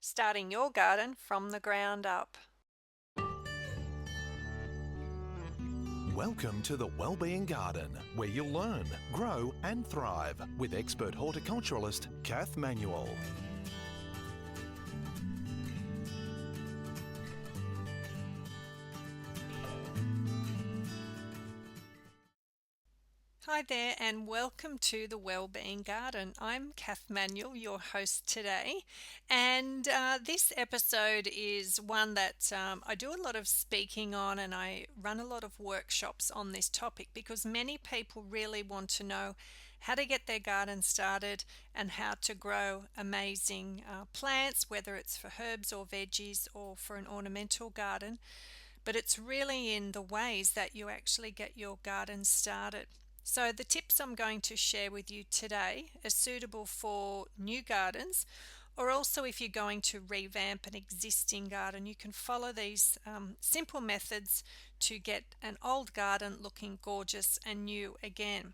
starting your garden from the ground up. Welcome to the Wellbeing Garden, where you'll learn, grow and thrive with expert horticulturalist Kath Manuel. Hi there, and welcome to the Wellbeing Garden. I'm Kath Manuel, your host today, and this episode is one that I do a lot of speaking on, and I run a lot of workshops on this topic because many people really want to know how to get their garden started and how to grow amazing plants, whether it's for herbs or veggies or for an ornamental garden. But it's really in the ways that you actually get your garden started. So the tips I'm going to share with you today are suitable for new gardens, or also if you're going to revamp an existing garden. You can follow these simple methods to get an old garden looking gorgeous and new again.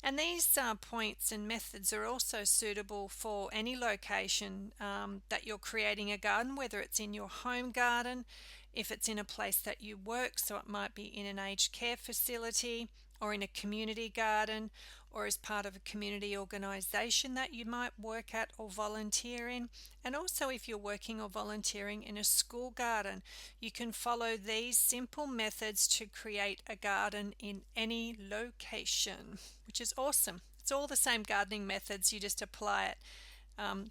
And these points and methods are also suitable for any location that you're creating a garden, whether it's in your home garden, if it's in a place that you work, so it might be in an aged care facility or in a community garden or as part of a community organisation that you might work at or volunteer in. And also if you're working or volunteering in a school garden, you can follow these simple methods to create a garden in any location, which is awesome. It's all the same gardening methods, you just apply it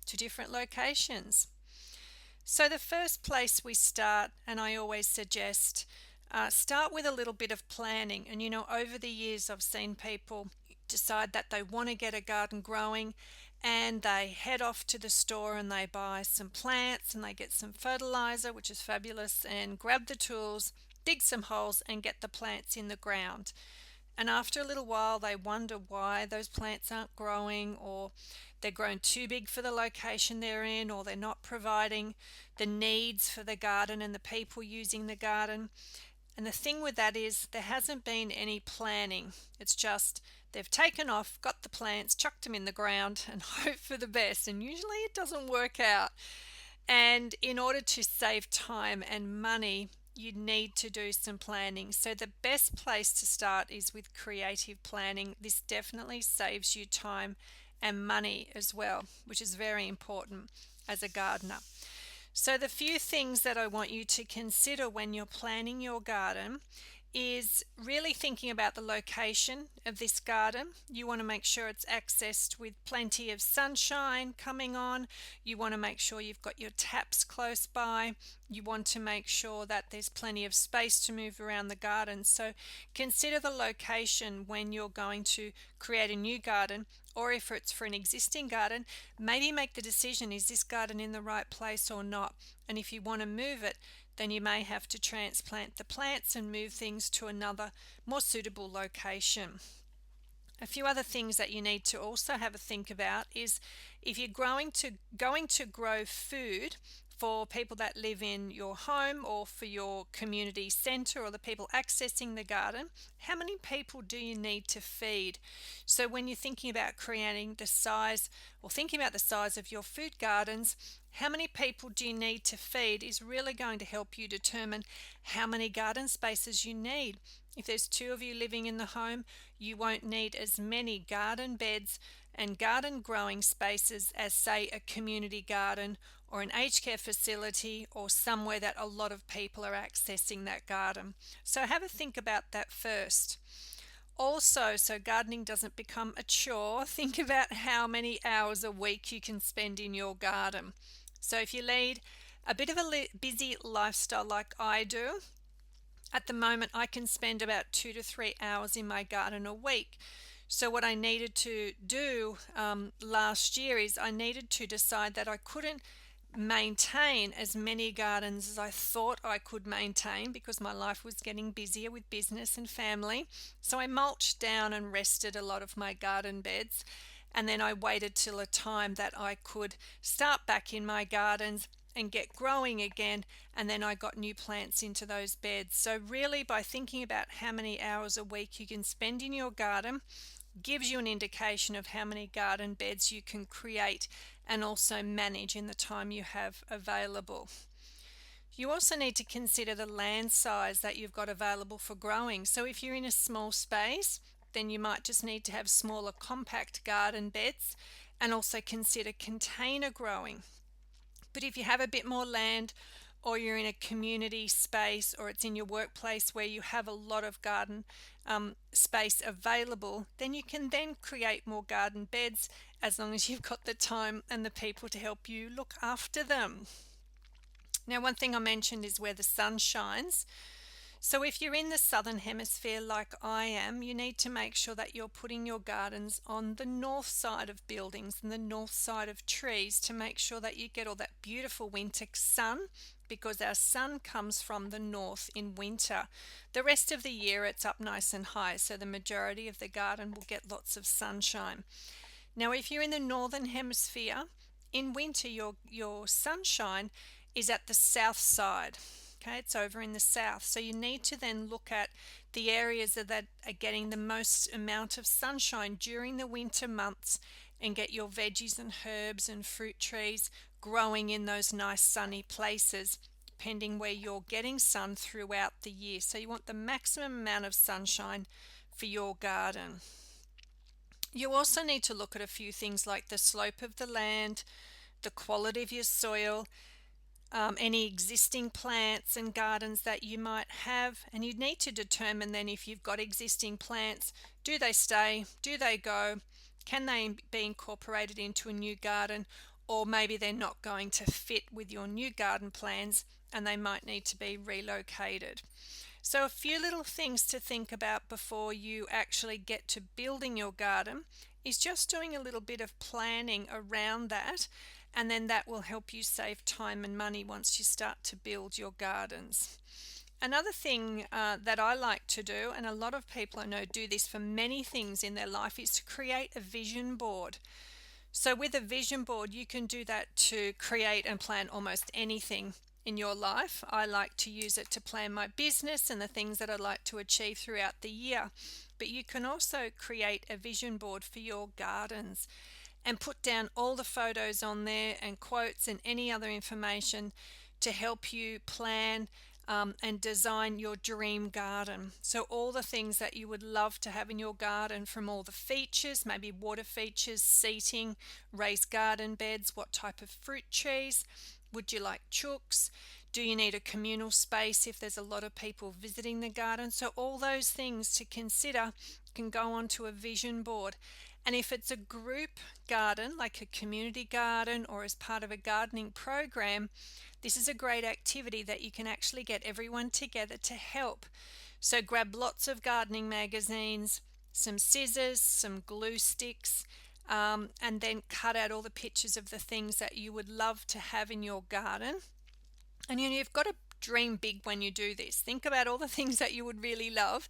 to different locations. So the first place we start, and I always suggest, start with a little bit of planning. And over the years I've seen people decide that they want to get a garden growing, and they head off to the store and they buy some plants and they get some fertilizer, which is fabulous, and grab the tools, dig some holes and get the plants in the ground. And after a little while they wonder why those plants aren't growing, or they're grown too big for the location they're in, or they're not providing the needs for the garden and the people using the garden. And the thing with that is there hasn't been any planning. It's just they've taken off, got the plants, chucked them in the ground and hope for the best. And usually it doesn't work out. And in order to save time and money, you need to do some planning. So the best place to start is with creative planning. This definitely saves you time and money as well, which is very important as a gardener. So the few things that I want you to consider when you're planning your garden is really thinking about the location of this garden. You want to make sure it's accessed with plenty of sunshine coming on. You want to make sure you've got your taps close by. You want to make sure that there's plenty of space to move around the garden. So consider the location when you're going to create a new garden, or if it's for an existing garden, maybe make the decision, is this garden in the right place or not? And if you want to move it, then you may have to transplant the plants and move things to another more suitable location. A few other things that you need to also have a think about is if you're going to grow food for people that live in your home or for your community centre or the people accessing the garden, how many people do you need to feed? So when you're thinking about creating the size or thinking about the size of your food gardens, how many people do you need to feed is really going to help you determine how many garden spaces you need. If there's two of you living in the home, you won't need as many garden beds and garden growing spaces as, say, a community garden or an aged care facility or somewhere that a lot of people are accessing that garden. So have a think about that first. Also, so gardening doesn't become a chore, think about how many hours a week you can spend in your garden. So if you lead a bit of a busy lifestyle like I do, at the moment I can spend about 2 to 3 hours in my garden a week. So what I needed to do last year is I needed to decide that I couldn't maintain as many gardens as I thought I could maintain because my life was getting busier with business and family. So I mulched down and rested a lot of my garden beds, and then I waited till a time that I could start back in my gardens and get growing again, and then I got new plants into those beds. So really, by thinking about how many hours a week you can spend in your garden gives you an indication of how many garden beds you can create and also manage in the time you have available. You also need to consider the land size that you've got available for growing. So if you're in a small space, then you might just need to have smaller compact garden beds, and also consider container growing. But if you have a bit more land, or you're in a community space, or it's in your workplace where you have a lot of garden space available, then you can then create more garden beds, as long as you've got the time and the people to help you look after them. Now, one thing I mentioned is where the sun shines. So if you're in the southern hemisphere like I am, you need to make sure that you're putting your gardens on the north side of buildings and the north side of trees, to make sure that you get all that beautiful winter sun, because our sun comes from the north in winter. The rest of the year it's up nice and high, so the majority of the garden will get lots of sunshine. Now, if you're in the northern hemisphere, in winter your sunshine is at the south side. Okay, it's over in the south. So you need to then look at the areas that are getting the most amount of sunshine during the winter months, and get your veggies and herbs and fruit trees growing in those nice sunny places, depending where you're getting sun throughout the year. So you want the maximum amount of sunshine for your garden. You also need to look at a few things like the slope of the land, the quality of your soil, any existing plants and gardens that you might have. And you need to determine then, if you've got existing plants, do they stay? Do they go? Can they be incorporated into a new garden? Or maybe they're not going to fit with your new garden plans and they might need to be relocated. So a few little things to think about before you actually get to building your garden is just doing a little bit of planning around that, and then that will help you save time and money once you start to build your gardens. Another thing that I like to do, and a lot of people I know do this for many things in their life, is to create a vision board. So with a vision board, you can do that to create and plan almost anything in your life. I like to use it to plan my business and the things that I'd like to achieve throughout the year. But you can also create a vision board for your gardens and put down all the photos on there and quotes and any other information to help you plan and design your dream garden. So all the things that you would love to have in your garden, from all the features, maybe water features, seating, raised garden beds, what type of fruit trees, would you like chooks? Do you need a communal space if there's a lot of people visiting the garden? So all those things to consider can go onto a vision board. And if it's a group garden, like a community garden or as part of a gardening program, this is a great activity that you can actually get everyone together to help. So grab lots of gardening magazines, some scissors, some glue sticks, and then cut out all the pictures of the things that you would love to have in your garden. And you've got to dream big when you do this. Think about all the things that you would really love.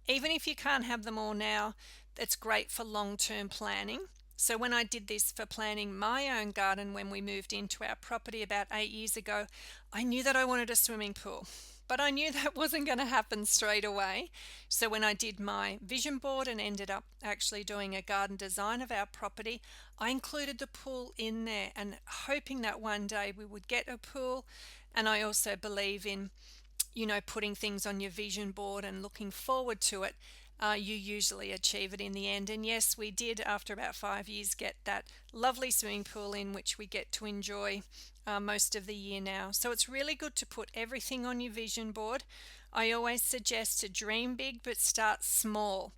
Even if you can't have them all now, that's great for long-term planning. So when I did this for planning my own garden when we moved into our property about 8 years ago, I knew that I wanted a swimming pool. But I knew that wasn't going to happen straight away. So when I did my vision board and ended up actually doing a garden design of our property, I included the pool in there, and hoping that one day we would get a pool. And I also believe in, putting things on your vision board and looking forward to it. You usually achieve it in the end. And yes, we did, after about 5 years, get that lovely swimming pool in which we get to enjoy most of the year now. So it's really good to put everything on your vision board. I always suggest to dream big but start small.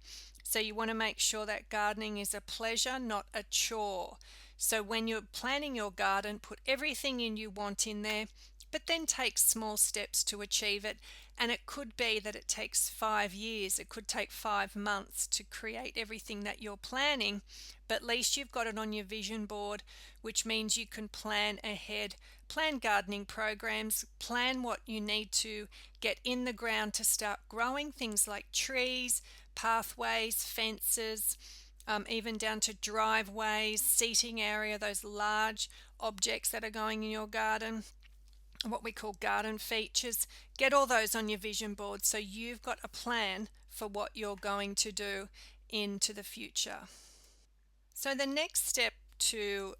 So you want to make sure that gardening is a pleasure, not a chore. So when you're planning your garden, put everything in you want in there, but then take small steps to achieve it. And it could be that it takes 5 years, it could take 5 months to create everything that you're planning, but at least you've got it on your vision board, which means you can plan ahead, plan gardening programs, plan what you need to get in the ground to start growing, things like trees, pathways, fences, even down to driveways, seating area, those large objects that are going in your garden, what we call garden features. Get all those on your vision board so you've got a plan for what you're going to do into the future. So the next step to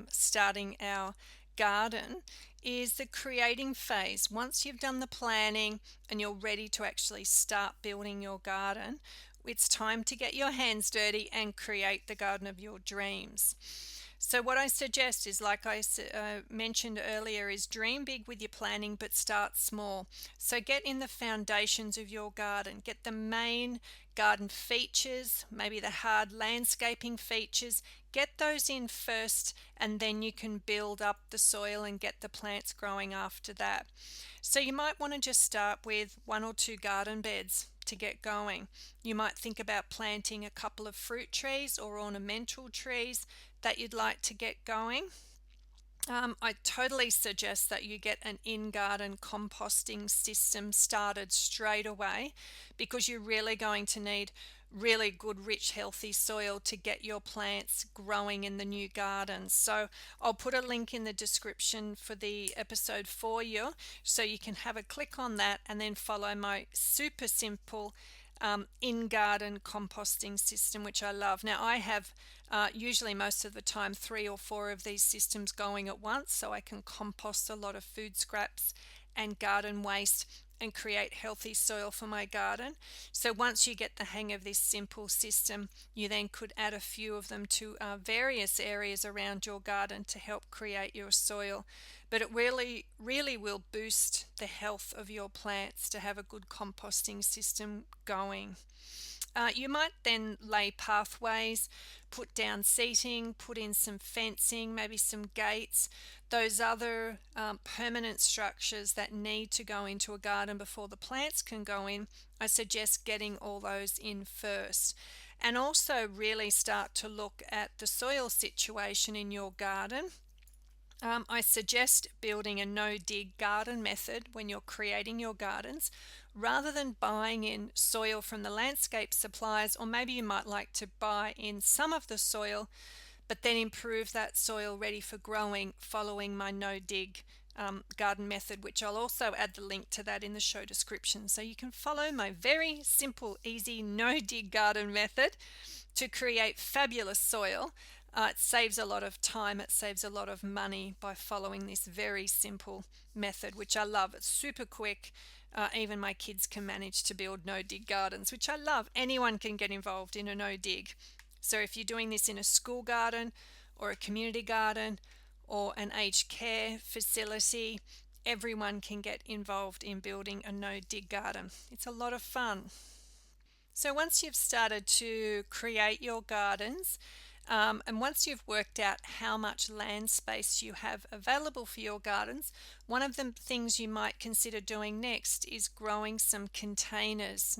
starting our garden is the creating phase. Once you've done the planning and you're ready to actually start building your garden, it's time to get your hands dirty and create the garden of your dreams. So what I suggest is, like I mentioned earlier, is dream big with your planning, but start small. So get in the foundations of your garden. Get the main garden features, maybe the hard landscaping features. Get those in first, and then you can build up the soil and get the plants growing after that. So you might want to just start with 1 or 2 garden beds to get going. You might think about planting a couple of fruit trees or ornamental trees that you'd like to get going. I totally suggest that you get an in-garden composting system started straight away, because you're really going to need really good, rich, healthy soil to get your plants growing in the new garden. So I'll put a link in the description for the episode for you, so you can have a click on that and then follow my super simple in-garden composting system, which I love. Now I have usually most of the time 3 or 4 of these systems going at once, so I can compost a lot of food scraps and garden waste and create healthy soil for my garden. So once you get the hang of this simple system, you then could add a few of them to various areas around your garden to help create your soil. But it really, really will boost the health of your plants to have a good composting system going. You might then lay pathways, put down seating, put in some fencing, maybe some gates, those other permanent structures that need to go into a garden before the plants can go in. I suggest getting all those in first. And also really start to look at the soil situation in your garden. I suggest building a no-dig garden method when you're creating your gardens, rather than buying in soil from the landscape suppliers, or maybe you might like to buy in some of the soil, but then improve that soil ready for growing following my no-dig garden method, which I'll also add the link to that in the show description. So you can follow my very simple, easy, no-dig garden method to create fabulous soil. It saves a lot of time, it saves a lot of money by following this very simple method, which I love. It's super quick. Even my kids can manage to build no-dig gardens, which I love. Anyone can get involved in a no-dig. So if you're doing this in a school garden or a community garden or an aged care facility, everyone can get involved in building a no-dig garden. It's a lot of fun. So once you've started to create your gardens, and once you've worked out how much land space you have available for your gardens, one of the things you might consider doing next is growing some containers.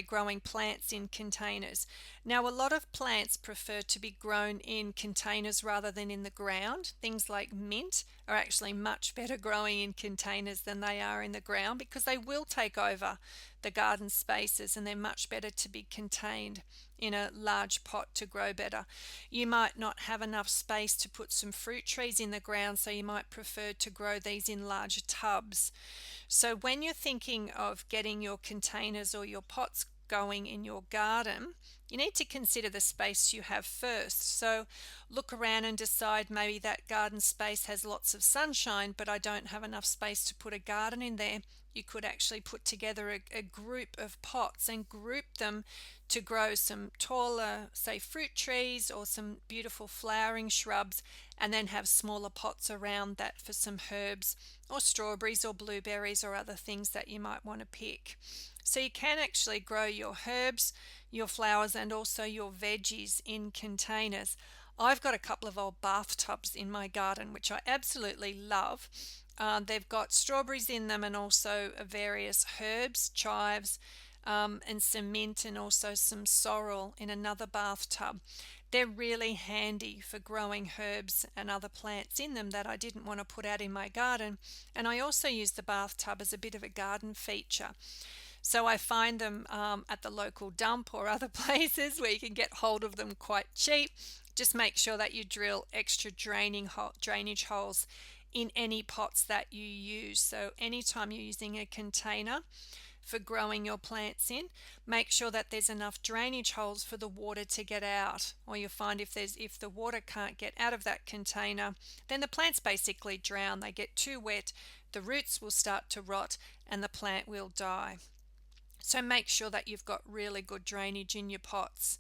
Growing plants in containers. Now, a lot of plants prefer to be grown in containers rather than in the ground. Things like mint are actually much better growing in containers than they are in the ground, because they will take over the garden spaces, and they're much better to be contained in a large pot to grow better. You might not have enough space to put some fruit trees in the ground, so you might prefer to grow these in larger tubs. So when you're thinking of getting your containers or your pots going in your garden, you need to consider the space you have first. So look around and decide, maybe that garden space has lots of sunshine, but I don't have enough space to put a garden in there. You could actually put together a group of pots and group them to grow some taller, say, fruit trees or some beautiful flowering shrubs, and then have smaller pots around that for some herbs or strawberries or blueberries or other things that you might want to pick. So you can actually grow your herbs, your flowers, and also your veggies in containers. I've got a couple of old bathtubs in my garden, which I absolutely love. They've got strawberries in them, and also various herbs, chives, and some mint, and also some sorrel in another bathtub. They're really handy for growing herbs and other plants in them that I didn't want to put out in my garden. And I also use the bathtub as a bit of a garden feature. So I find them at the local dump or other places where you can get hold of them quite cheap. Just make sure that you drill extra drainage holes in any pots that you use. So anytime you're using a container, for growing your plants in. Make sure that there's enough drainage holes for the water to get out, or you'll find if the water can't get out of that container, then the plants basically drown. They get too wet, the roots will start to rot, and the plant will die. So make sure that you've got really good drainage in your pots.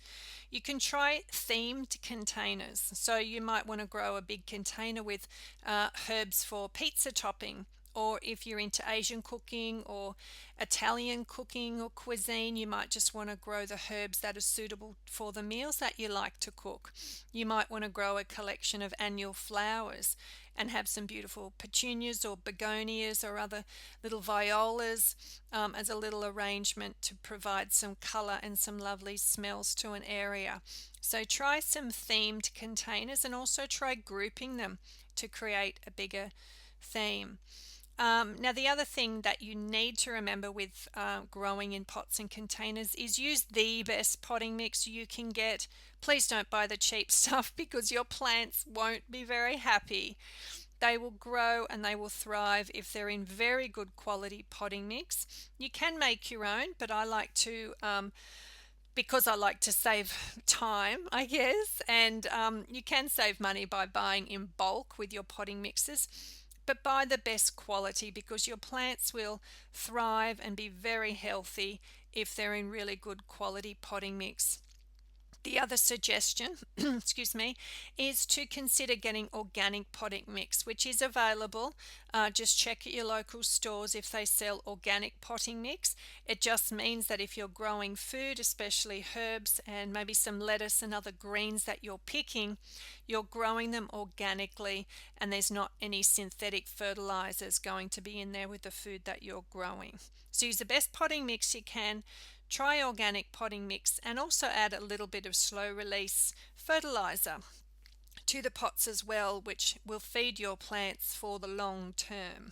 You can try themed containers. So you might want to grow a big container with herbs for pizza topping. Or if you're into Asian cooking or Italian cooking or cuisine, you might just want to grow the herbs that are suitable for the meals that you like to cook. You might want to grow a collection of annual flowers and have some beautiful petunias or begonias or other little violas as a little arrangement to provide some color and some lovely smells to an area. So try some themed containers and also try grouping them to create a bigger theme. Now, the other thing that you need to remember with growing in pots and containers is use the best potting mix you can get. Please don't buy the cheap stuff because your plants won't be very happy. They will grow and they will thrive if they're in very good quality potting mix. You can make your own, but I like to because I like to save time, I guess, and you can save money by buying in bulk with your potting mixes. But buy the best quality because your plants will thrive and be very healthy if they're in really good quality potting mix. The other suggestion, excuse me, is to consider getting organic potting mix, which is available. Just check at your local stores if they sell organic potting mix. It just means that if you're growing food, especially herbs and maybe some lettuce and other greens that you're picking, you're growing them organically and there's not any synthetic fertilizers going to be in there with the food that you're growing. So use the best potting mix you can. Try organic potting mix and also add a little bit of slow release fertilizer to the pots as well, which will feed your plants for the long term.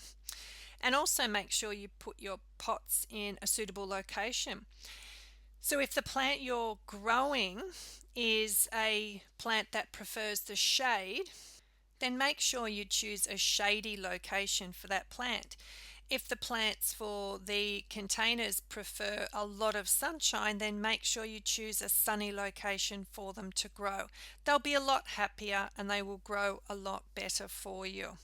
And also make sure you put your pots in a suitable location. So if the plant you're growing is a plant that prefers the shade, then make sure you choose a shady location for that plant. If the plants for the containers prefer a lot of sunshine, then make sure you choose a sunny location for them to grow. They'll be a lot happier and they will grow a lot better for you.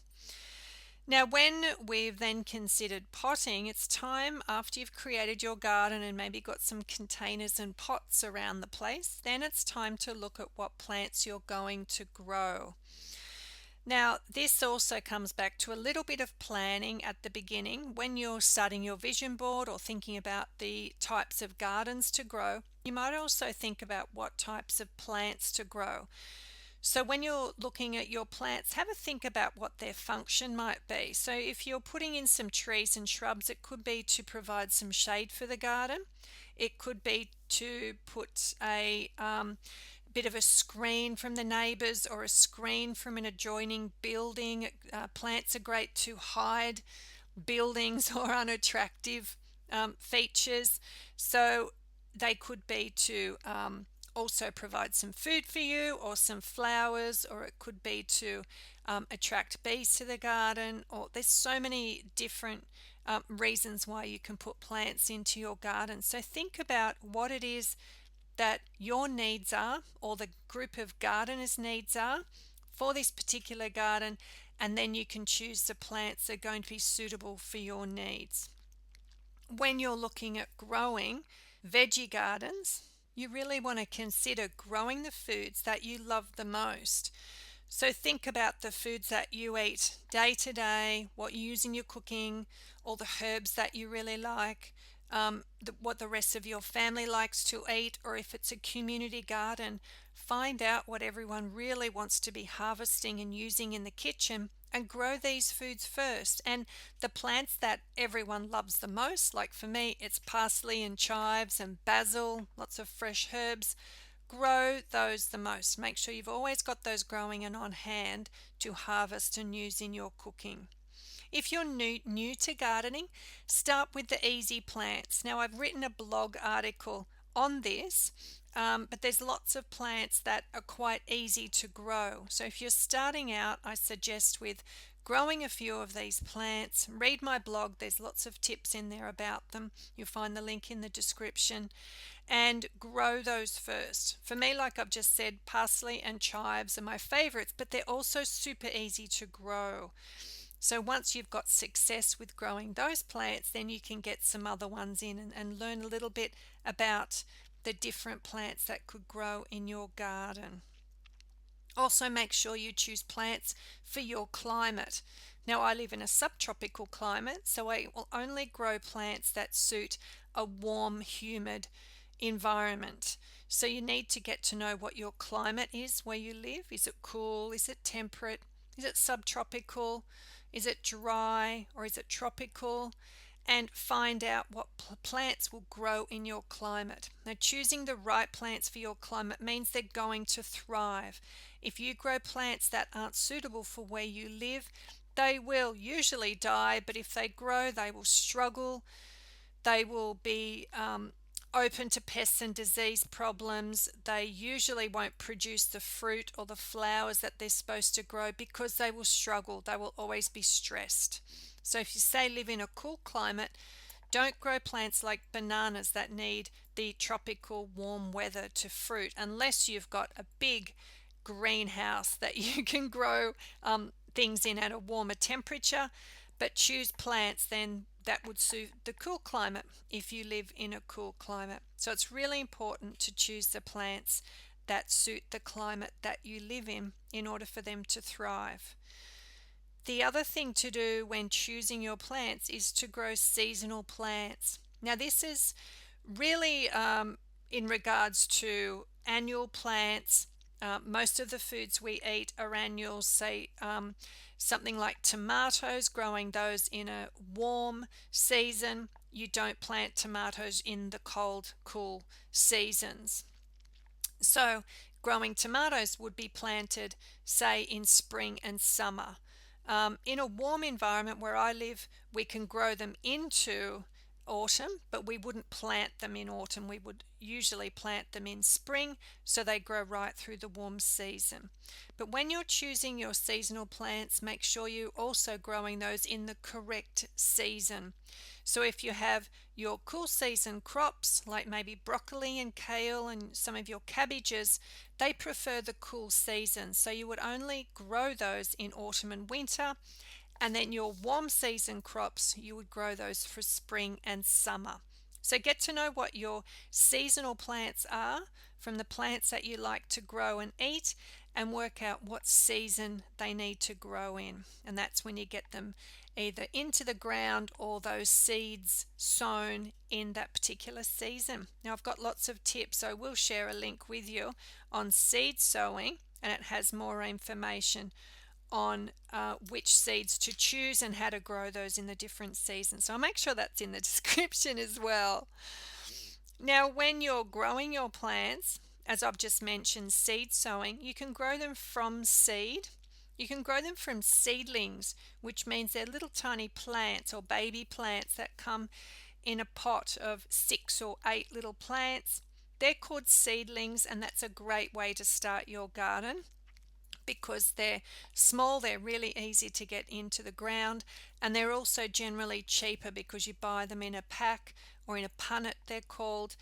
Now, when we've then considered potting, it's time after you've created your garden and maybe got some containers and pots around the place, then it's time to look at what plants you're going to grow. Now, this also comes back to a little bit of planning at the beginning. When you're starting your vision board or thinking about the types of gardens to grow, you might also think about what types of plants to grow. So when you're looking at your plants, have a think about what their function might be. So if you're putting in some trees and shrubs, it could be to provide some shade for the garden. It could be to put a bit of a screen from the neighbours or a screen from an adjoining building. Plants are great to hide buildings or unattractive features. So they could be to also provide some food for you or some flowers, or it could be to attract bees to the garden, or there's so many different reasons why you can put plants into your garden. So think about what it is that your needs are, or the group of gardeners' needs are for this particular garden, and then you can choose the plants that are going to be suitable for your needs. When you're looking at growing veggie gardens, you really want to consider growing the foods that you love the most. So think about the foods that you eat day to day, what you use in your cooking, all the herbs that you really like, what the rest of your family likes to eat, or if it's a community garden, find out what everyone really wants to be harvesting and using in the kitchen and grow these foods first. And the plants that everyone loves the most, like for me, it's parsley and chives and basil, lots of fresh herbs. Grow those the most. Make sure you've always got those growing and on hand to harvest and use in your cooking. If you're new to gardening, start with the easy plants. Now, I've written a blog article on this, but there's lots of plants that are quite easy to grow. So if you're starting out, I suggest with growing a few of these plants. Read my blog, there's lots of tips in there about them. You'll find the link in the description. And grow those first. For me, like I've just said, parsley and chives are my favorites, but they're also super easy to grow. So once you've got success with growing those plants, then you can get some other ones in and learn a little bit about the different plants that could grow in your garden. Also, make sure you choose plants for your climate. Now, I live in a subtropical climate, so I will only grow plants that suit a warm, humid environment. So you need to get to know what your climate is where you live. Is it cool? Is it temperate? Is it subtropical? Is it dry or is it tropical? And find out what plants will grow in your climate. Now, choosing the right plants for your climate means they're going to thrive. If you grow plants that aren't suitable for where you live, they will usually die, but if they grow, they will struggle. They will be open to pests and disease problems. They usually won't produce the fruit or the flowers that they're supposed to grow because they will struggle. They will always be stressed. So if you say live in a cool climate, don't grow plants like bananas that need the tropical warm weather to fruit unless you've got a big greenhouse that you can grow things in at a warmer temperature. But choose plants then that would suit the cool climate if you live in a cool climate. So it's really important to choose the plants that suit the climate that you live in order for them to thrive. The other thing to do when choosing your plants is to grow seasonal plants. Now, this is really in regards to annual plants. Most of the foods we eat are annuals, say something like tomatoes, growing those in a warm season. You don't plant tomatoes in the cold, cool seasons. So growing tomatoes would be planted, say, in spring and summer. In a warm environment where I live, we can grow them into autumn, but we wouldn't plant them in autumn. We would usually plant them in spring so they grow right through the warm season. But when you're choosing your seasonal plants, make sure you're also growing those in the correct season. So if you have your cool season crops, like maybe broccoli and kale and some of your cabbages, they prefer the cool season. So you would only grow those in autumn and winter. And then your warm season crops, you would grow those for spring and summer. So get to know what your seasonal plants are from the plants that you like to grow and eat, and work out what season they need to grow in. And that's when you get them either into the ground or those seeds sown in that particular season. Now, I've got lots of tips. I will share a link with you on seed sowing, and it has more information on which seeds to choose and how to grow those in the different seasons. So I'll make sure that's in the description as well. Now, when you're growing your plants, as I've just mentioned, seed sowing, you can grow them from seed. You can grow them from seedlings, which means they're little tiny plants or baby plants that come in a pot of 6 or 8 little plants. They're called seedlings, and that's a great way to start your garden because they're small, they're really easy to get into the ground, and they're also generally cheaper because you buy them in a pack or in a punnet, they're called,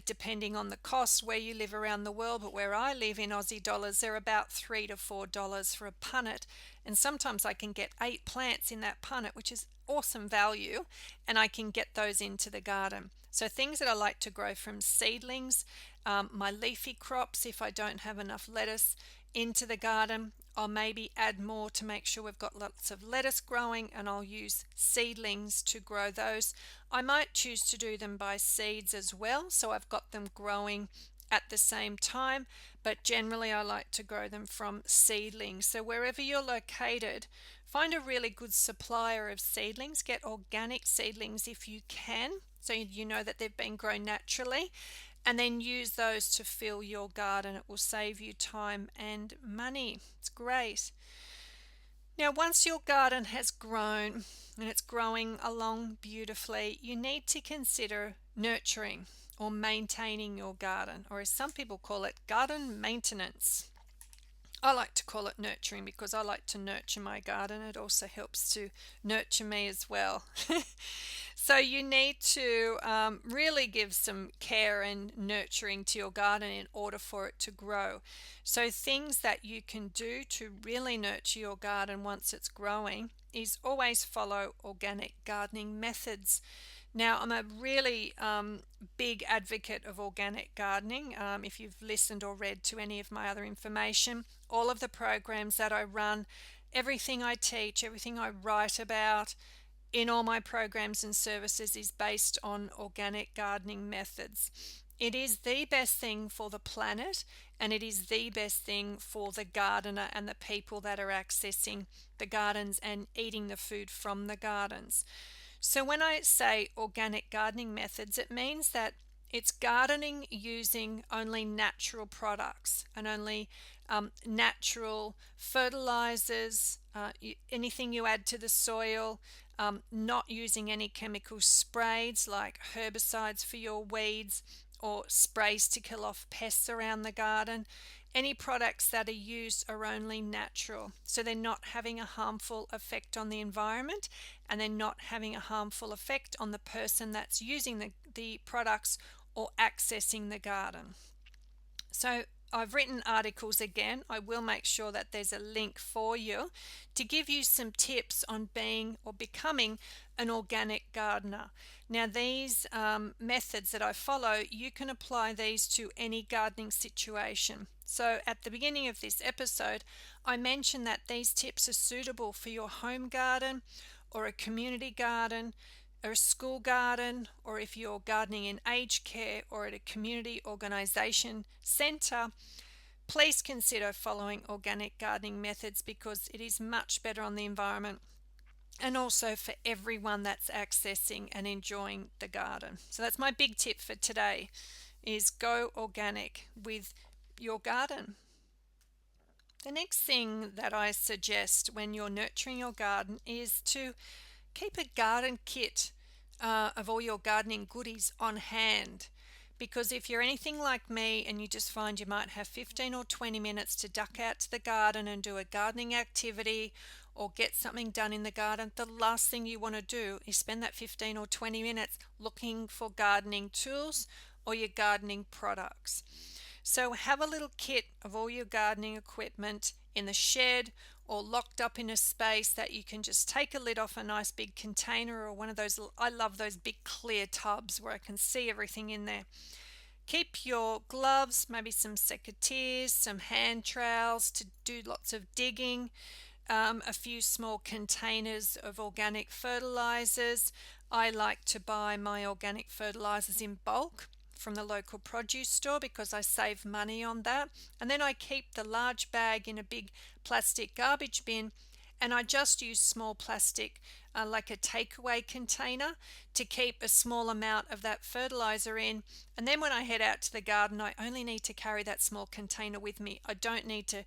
depending on the cost where you live around the world. But where I live in Aussie dollars, they're about $3 to $4 for a punnet, and sometimes I can get 8 plants in that punnet, which is awesome value, and I can get those into the garden. So things that I like to grow from seedlings, my leafy crops, if I don't have enough lettuce into the garden, I'll maybe add more to make sure we've got lots of lettuce growing, and I'll use seedlings to grow those. I might choose to do them by seeds as well, so I've got them growing at the same time, but generally I like to grow them from seedlings. So wherever you're located, find a really good supplier of seedlings. Get organic seedlings if you can, so you know that they've been grown naturally, and then use those to fill your garden. It will save you time and money. It's great. Now, once your garden has grown and it's growing along beautifully, you need to consider nurturing or maintaining your garden, or as some people call it, garden maintenance. I like to call it nurturing because I like to nurture my garden. It also helps to nurture me as well. So you need to really give some care and nurturing to your garden in order for it to grow. So things that you can do to really nurture your garden once it's growing is always follow organic gardening methods. Now, I'm a really big advocate of organic gardening. If you've listened or read to any of my other information, all of the programs that I run, everything I teach, everything I write about in all my programs and services is based on organic gardening methods. It is the best thing for the planet, and it is the best thing for the gardener and the people that are accessing the gardens and eating the food from the gardens. So when I say organic gardening methods, it means that it's gardening using only natural products and only natural fertilizers, anything you add to the soil, not using any chemical sprays like herbicides for your weeds or sprays to kill off pests around the garden. Any products that are used are only natural, so they're not having a harmful effect on the environment, and they're not having a harmful effect on the person that's using the products or accessing the garden. So I've written articles again. I will make sure that there's a link for you to give you some tips on being or becoming an organic gardener. Now, these methods that I follow, you can apply these to any gardening situation. So at the beginning of this episode, I mentioned that these tips are suitable for your home garden or a community garden, or a school garden, or if you're gardening in aged care or at a community organisation centre. Please consider following organic gardening methods because it is much better on the environment and also for everyone that's accessing and enjoying the garden. So that's my big tip for today, is go organic with your garden. The next thing that I suggest when you're nurturing your garden is to keep a garden kit of all your gardening goodies on hand. Because if you're anything like me and you just find you might have 15 or 20 minutes to duck out to the garden and do a gardening activity or get something done in the garden, the last thing you want to do is spend that 15 or 20 minutes looking for gardening tools or your gardening products. So have a little kit of all your gardening equipment in the shed or locked up in a space that you can just take a lid off a nice big container or one of those. I love those big clear tubs where I can see everything in there. Keep your gloves, maybe some secateurs, some hand trowels to do lots of digging, a few small containers of organic fertilizers. I like to buy my organic fertilizers in bulk from the local produce store because I save money on that. And then I keep the large bag in a big plastic garbage bin, and I just use small plastic like a takeaway container to keep a small amount of that fertilizer in. And then when I head out to the garden, I only need to carry that small container with me. I don't need to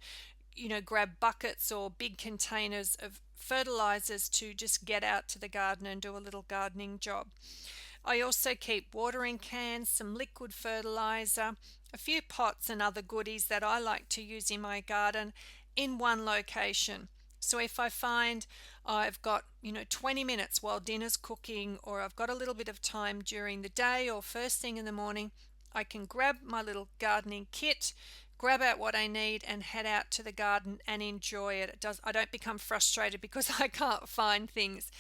grab buckets or big containers of fertilizers to just get out to the garden and do a little gardening job. I also keep watering cans, some liquid fertilizer, a few pots and other goodies that I like to use in my garden in one location. So if I find I've got 20 minutes while dinner's cooking, or I've got a little bit of time during the day or first thing in the morning, I can grab my little gardening kit, grab out what I need and head out to the garden and enjoy it. I don't become frustrated because I can't find things.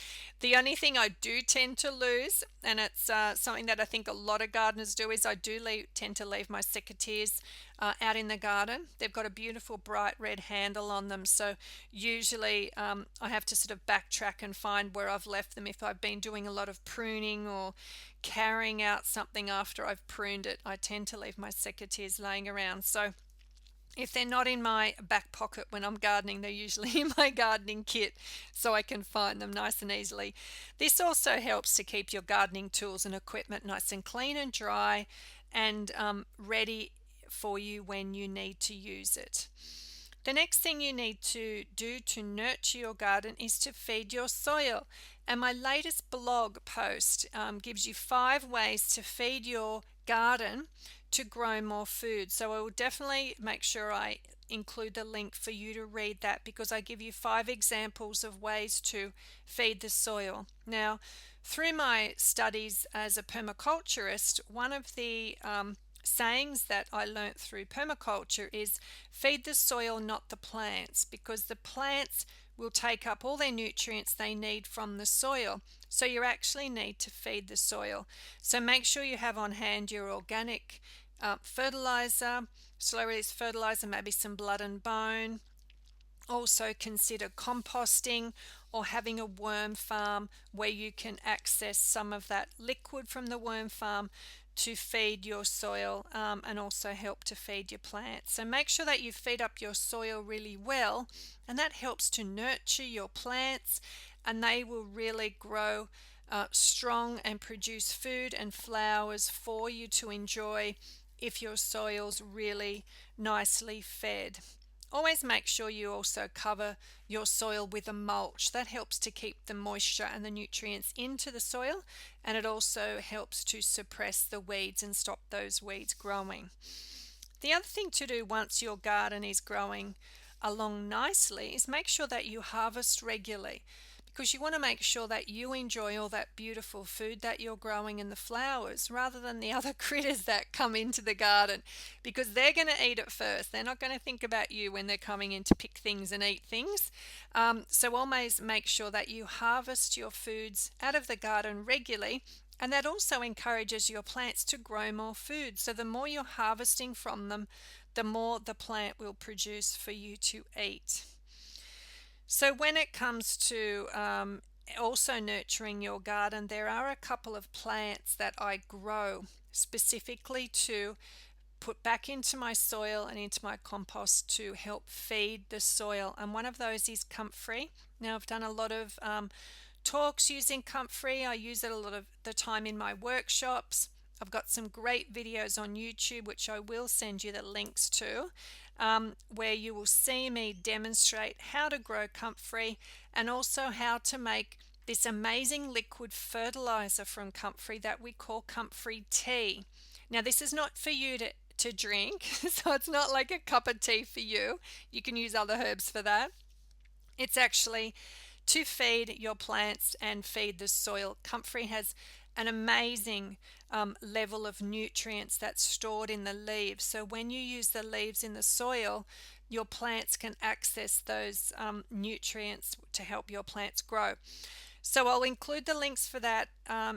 The only thing I do tend to lose, and it's something that I think a lot of gardeners do, is I do tend to leave my secateurs out in the garden. They've got a beautiful bright red handle on them, so usually I have to sort of backtrack and find where I've left them if I've been doing a lot of pruning or carrying out something after I've pruned it. I tend to leave my secateurs laying around. So if they're not in my back pocket when I'm gardening, they're usually in my gardening kit so I can find them nice and easily. This also helps to keep your gardening tools and equipment nice and clean and dry and ready for you when you need to use it. The next thing you need to do to nurture your garden is to feed your soil. And my latest blog post gives you 5 ways to feed your garden to grow more food. So I will definitely make sure I include the link for you to read that, because I give you 5 examples of ways to feed the soil. Now, through my studies as a permaculturist, one of the sayings that I learnt through permaculture is feed the soil, not the plants, because the plants will take up all their nutrients they need from the soil. So you actually need to feed the soil. So make sure you have on hand your organic fertilizer, slow release fertilizer, maybe some blood and bone. Also consider composting or having a worm farm where you can access some of that liquid from the worm farm to feed your soil, and also help to feed your plants. So make sure that you feed up your soil really well, and that helps to nurture your plants, and they will really grow strong and produce food and flowers for you to enjoy if your soil's really nicely fed. Always make sure you also cover your soil with a mulch. That helps to keep the moisture and the nutrients into the soil, and it also helps to suppress the weeds and stop those weeds growing. The other thing to do once your garden is growing along nicely is make sure that you harvest regularly, because you want to make sure that you enjoy all that beautiful food that you're growing and the flowers, rather than the other critters that come into the garden, because they're going to eat it first. They're not going to think about you when they're coming in to pick things and eat things. So always make sure that you harvest your foods out of the garden regularly, and that also encourages your plants to grow more food. So the more you're harvesting from them, the more the plant will produce for you to eat. So when it comes to also nurturing your garden, there are a couple of plants that I grow specifically to put back into my soil and into my compost to help feed the soil. And one of those is comfrey. Now, I've done a lot of talks using comfrey. I use it a lot of the time in my workshops. I've got some great videos on YouTube, which I will send you the links to, where you will see me demonstrate how to grow comfrey, and also how to make this amazing liquid fertilizer from comfrey that we call comfrey tea. Now, this is not for you to drink, so it's not like a cup of tea for you. You can use other herbs for that. It's actually to feed your plants and feed the soil. Comfrey has an amazing level of nutrients that's stored in the leaves. So when you use the leaves in the soil, your plants can access those nutrients to help your plants grow. So I'll include the links for that.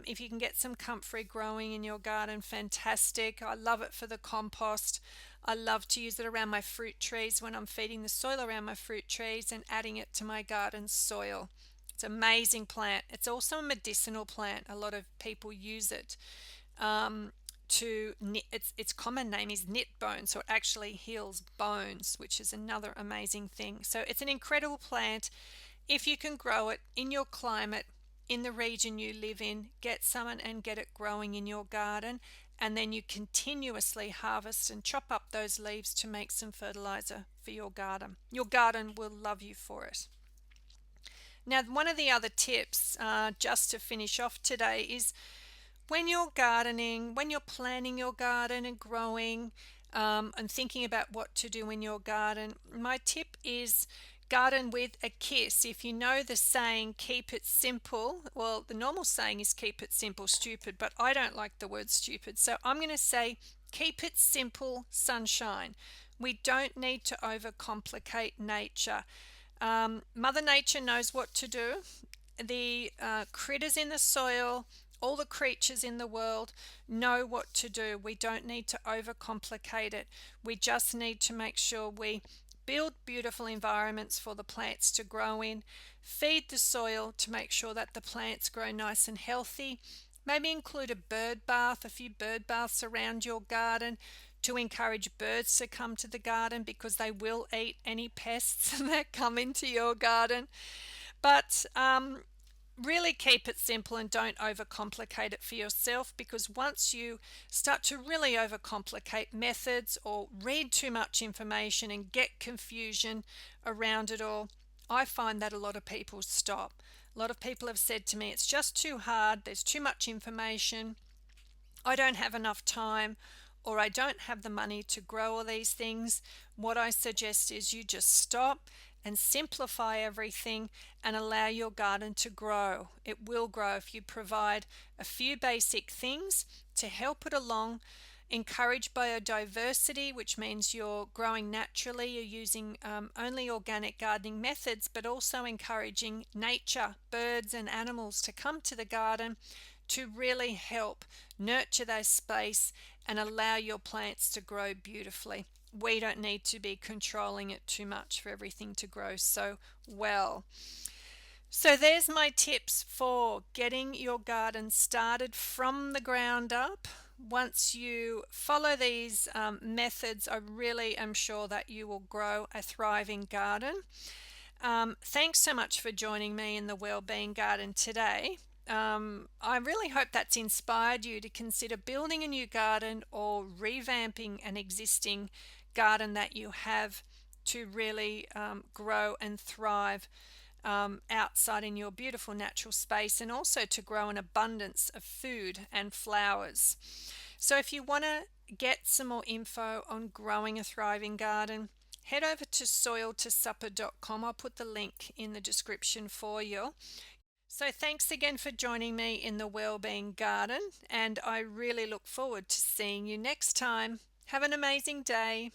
If you can get some comfrey growing in your garden, fantastic. I love it for the compost. I love to use it around my fruit trees when I'm feeding the soil around my fruit trees and adding it to my garden soil. It's an amazing plant. It's also a medicinal plant. A lot of people use it to knit. Its common name is knit bone, so it actually heals bones, which is another amazing thing. So it's an incredible plant. If you can grow it in your climate, in the region you live in, get some and get it growing in your garden, and then you continuously harvest and chop up those leaves to make some fertilizer for your garden. Your garden will love you for it. Now, one of the other tips, just to finish off today, is when you're gardening, when you're planning your garden and growing, and thinking about what to do in your garden, my tip is garden with a kiss. If you know the saying, keep it simple, well, the normal saying is keep it simple, stupid, but I don't like the word stupid. So I'm going to say keep it simple, sunshine. We don't need to overcomplicate nature. Mother Nature knows what to do. The critters in the soil, all the creatures in the world know what to do. We don't need to overcomplicate it. We just need to make sure we build beautiful environments for the plants to grow in, feed the soil to make sure that the plants grow nice and healthy. Maybe include a bird bath, a few bird baths around your garden to encourage birds to come to the garden, because they will eat any pests that come into your garden. But really keep it simple and don't overcomplicate it for yourself, because once you start to really overcomplicate methods or read too much information and get confusion around it all, I find that a lot of people stop. A lot of people have said to me, it's just too hard, there's too much information, I don't have enough time, or I don't have the money to grow all these things, what I suggest is you just stop and simplify everything and allow your garden to grow. It will grow if you provide a few basic things to help it along. Encourage biodiversity, which means you're growing naturally, you're using only organic gardening methods, but also encouraging nature, birds and animals to come to the garden to really help nurture that space and allow your plants to grow beautifully. We don't need to be controlling it too much for everything to grow so well. So there's my tips for getting your garden started from the ground up. Once you follow these methods, I really am sure that you will grow a thriving garden. Thanks so much for joining me in the Wellbeing Garden today. I really hope that's inspired you to consider building a new garden or revamping an existing garden that you have to really grow and thrive outside in your beautiful natural space, and also to grow an abundance of food and flowers. So if you want to get some more info on growing a thriving garden, head over to soiltosupper.com. I'll put the link in the description for you. So thanks again for joining me in the Wellbeing Garden, and I really look forward to seeing you next time. Have an amazing day.